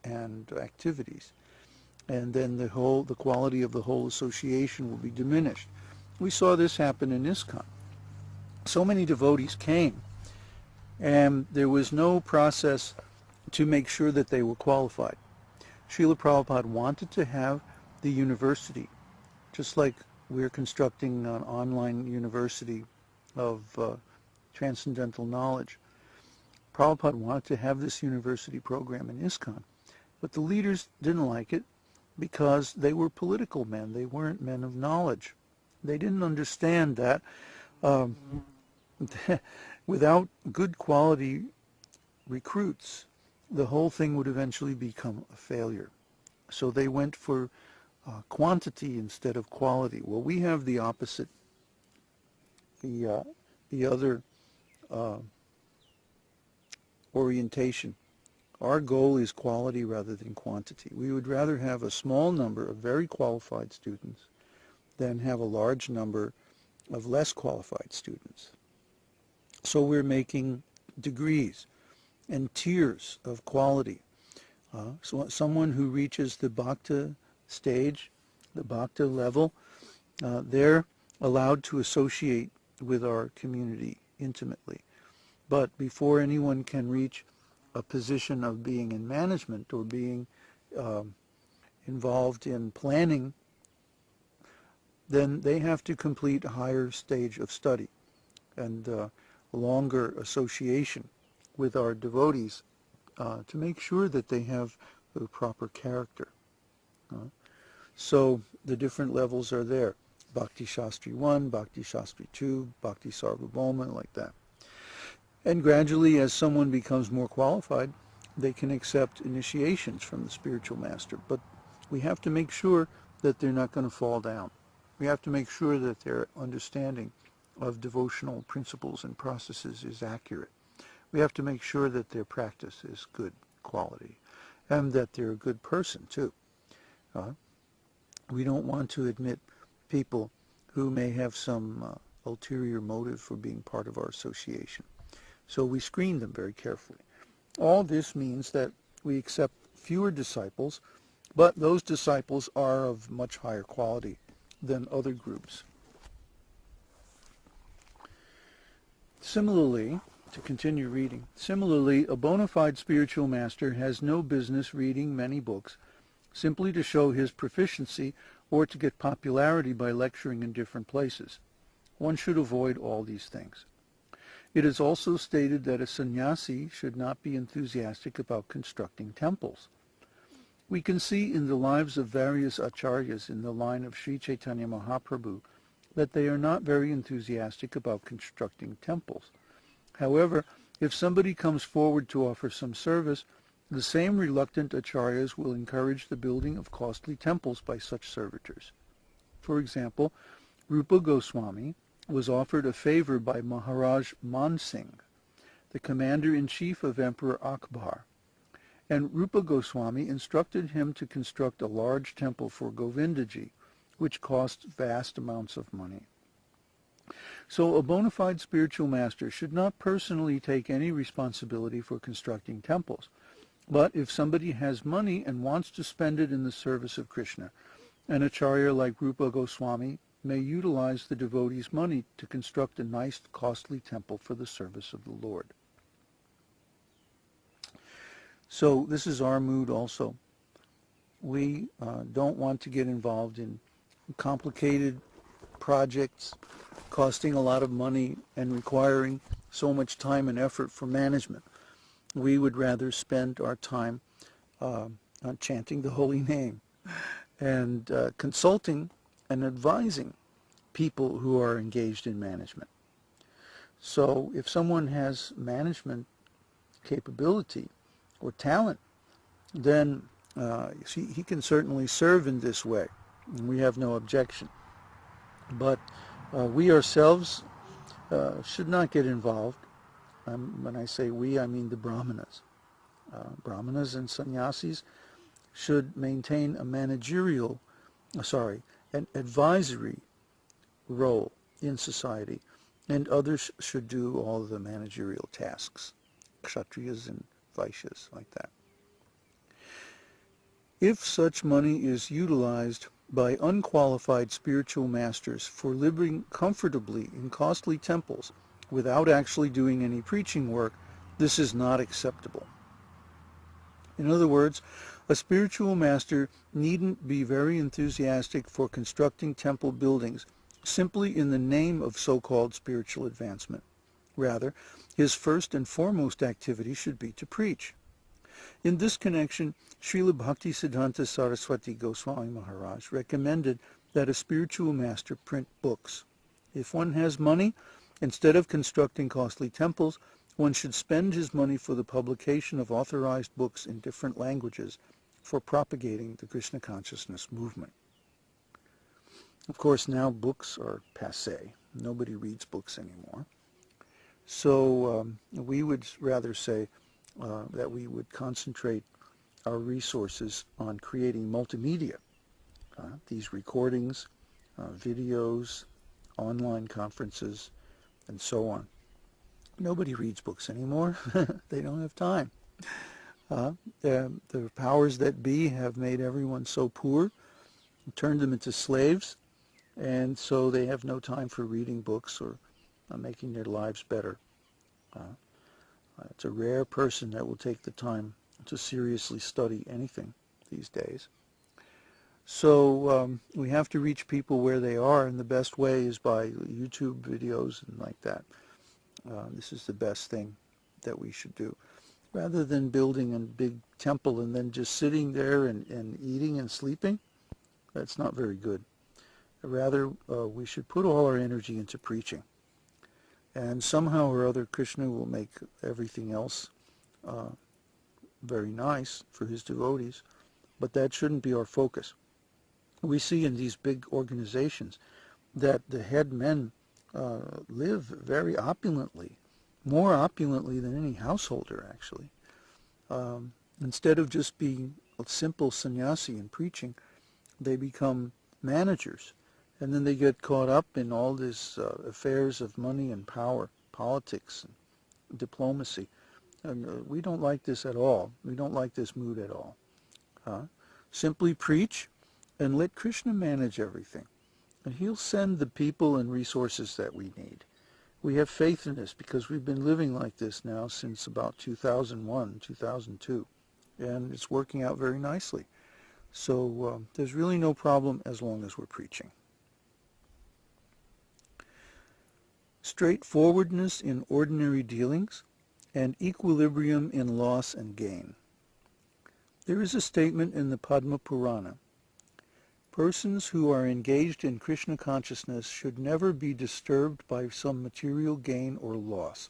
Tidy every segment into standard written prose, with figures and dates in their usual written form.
and activities. And then the quality of the whole association will be diminished. We saw this happen in ISKCON. So many devotees came, and there was no process to make sure that they were qualified. Srila Prabhupada wanted to have the university, just like we're constructing an online university of transcendental knowledge. Prabhupada wanted to have this university program in ISKCON, but the leaders didn't like it because they were political men. They weren't men of knowledge. They didn't understand that without good quality recruits, the whole thing would eventually become a failure. So they went for quantity instead of quality. Well, we have the opposite, the other orientation. Our goal is quality rather than quantity. We would rather have a small number of very qualified students than have a large number of less qualified students. So we're making degrees and tiers of quality. So someone who reaches the bhakta stage, the bhakta level, they're allowed to associate with our community intimately. But before anyone can reach a position of being in management or being involved in planning, then they have to complete a higher stage of study and a longer association with our devotees to make sure that they have the proper character. So the different levels are there. Bhakti Shastri 1, Bhakti Shastri 2, Bhakti Sarvabhauma, like that. And gradually, as someone becomes more qualified, they can accept initiations from the spiritual master. But we have to make sure that they're not going to fall down. We have to make sure that their understanding of devotional principles and processes is accurate. We have to make sure that their practice is good quality and that they're a good person, too. We don't want to admit people who may have some ulterior motive for being part of our association. So we screen them very carefully. All this means that we accept fewer disciples, but those disciples are of much higher quality than other groups. Similarly, to continue reading, a bona fide spiritual master has no business reading many books simply to show his proficiency or to get popularity by lecturing in different places. One should avoid all these things. It is also stated that a sannyasi should not be enthusiastic about constructing temples. We can see in the lives of various acharyas in the line of Sri Chaitanya Mahaprabhu that they are not very enthusiastic about constructing temples. However, if somebody comes forward to offer some service, the same reluctant acharyas will encourage the building of costly temples by such servitors. For example, Rupa Goswami was offered a favor by Mahārāj Nimi, the commander-in-chief of Emperor Akbar, and Rupa Goswami instructed him to construct a large temple for Govindaji, which cost vast amounts of money. So a bona fide spiritual master should not personally take any responsibility for constructing temples. But if somebody has money and wants to spend it in the service of Krishna, an acharya like Rupa Goswami may utilize the devotee's money to construct a nice, costly temple for the service of the Lord. So this is our mood also. We don't want to get involved in complicated projects costing a lot of money and requiring so much time and effort for management. We would rather spend our time on chanting the holy name and consulting and advising people who are engaged in management. So if someone has management capability or talent, then he can certainly serve in this way. And we have no objection. But we ourselves should not get involved. When I say we, I mean the brahmanas. Brahmanas and sannyasis should maintain an advisory role in society, and others should do all the managerial tasks, kshatriyas and vaishyas, like that. If such money is utilized by unqualified spiritual masters for living comfortably in costly temples without actually doing any preaching work, this is not acceptable. In other words, a spiritual master needn't be very enthusiastic for constructing temple buildings simply in the name of so-called spiritual advancement. Rather, his first and foremost activity should be to preach. In this connection, Srila Bhaktisiddhanta Saraswati Goswami Maharaj recommended that a spiritual master print books. If one has money, instead of constructing costly temples, one should spend his money for the publication of authorized books in different languages for propagating the Krishna consciousness movement. Of course, now books are passé. Nobody reads books anymore. So we would rather say that we would concentrate our resources on creating multimedia, these recordings, videos, online conferences, and so on. Nobody reads books anymore. They don't have time. The powers that be have made everyone so poor, turned them into slaves, and so they have no time for reading books or making their lives better. It's a rare person that will take the time to seriously study anything these days. So we have to reach people where they are, and the best way is by YouTube videos and like that. This is the best thing that we should do. Rather than building a big temple and then just sitting there and eating and sleeping, that's not very good. Rather, we should put all our energy into preaching. And somehow or other, Krishna will make everything else very nice for his devotees, but that shouldn't be our focus. We see in these big organizations that the head men live very opulently, more opulently than any householder, actually. Instead of just being a simple sannyasi and preaching, they become managers. And then they get caught up in all these affairs of money and power, politics and diplomacy. And we don't like this at all. We don't like this mood at all. Simply preach and let Krishna manage everything. And he'll send the people and resources that we need. We have faith in this because we've been living like this now since about 2001, 2002. And it's working out very nicely. So there's really no problem as long as we're preaching. Straightforwardness in ordinary dealings and equilibrium in loss and gain. There is a statement in the Padma Purana. Persons who are engaged in Krishna consciousness should never be disturbed by some material gain or loss.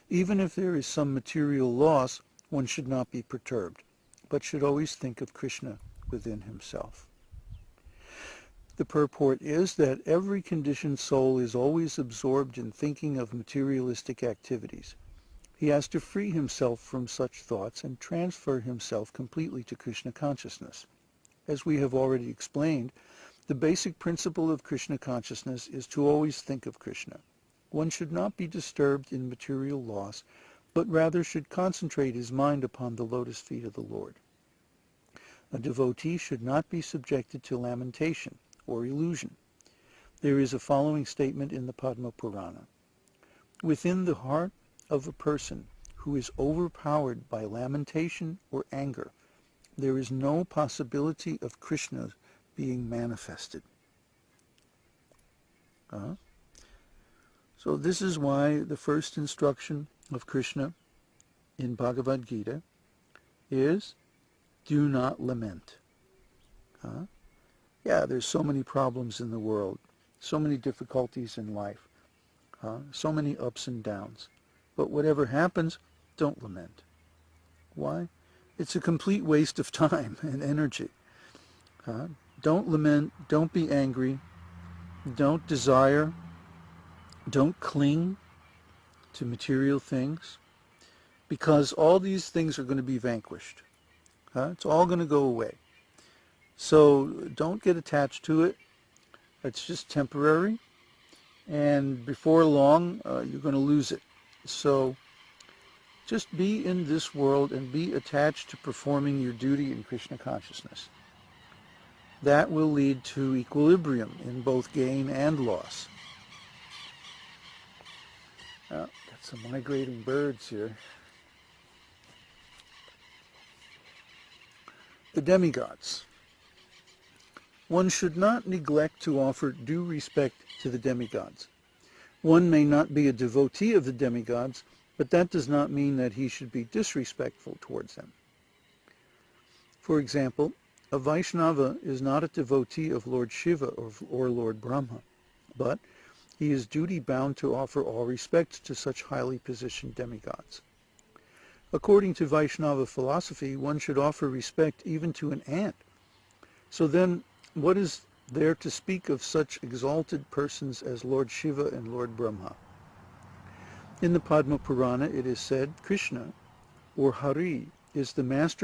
Even if there is some material loss, one should not be perturbed, but should always think of Krishna within himself. The purport is that every conditioned soul is always absorbed in thinking of materialistic activities. He has to free himself from such thoughts and transfer himself completely to Krishna consciousness. As we have already explained, the basic principle of Krishna consciousness is to always think of Krishna. One should not be disturbed in material loss, but rather should concentrate his mind upon the lotus feet of the Lord. A devotee should not be subjected to lamentation or illusion. There is a following statement in the Padma Purana. Within the heart of a person who is overpowered by lamentation or anger, there is no possibility of Krishna being manifested. So this is why the first instruction of Krishna in Bhagavad-gītā is, do not lament. Yeah, there's so many problems in the world, so many difficulties in life, so many ups and downs. But whatever happens, don't lament. Why? It's a complete waste of time and energy. Don't lament, don't be angry, don't desire, don't cling to material things, because all these things are going to be vanquished. It's all going to go away. So don't get attached to it. It's just temporary, and before long you're going to lose it. So Just be in this world and be attached to performing your duty in Krishna consciousness. That will lead to equilibrium in both gain and loss. Got some migrating birds here. The demigods. One should not neglect to offer due respect to the demigods. One may not be a devotee of the demigods, but that does not mean that he should be disrespectful towards them. For example, a Vaishnava is not a devotee of Lord Shiva or Lord Brahma, but he is duty-bound to offer all respect to such highly positioned demigods. According to Vaishnava philosophy, one should offer respect even to an ant. So then, what is there to speak of such exalted persons as Lord Shiva and Lord Brahma? In the Padma Purana it is said, Krishna, or Hari, is the master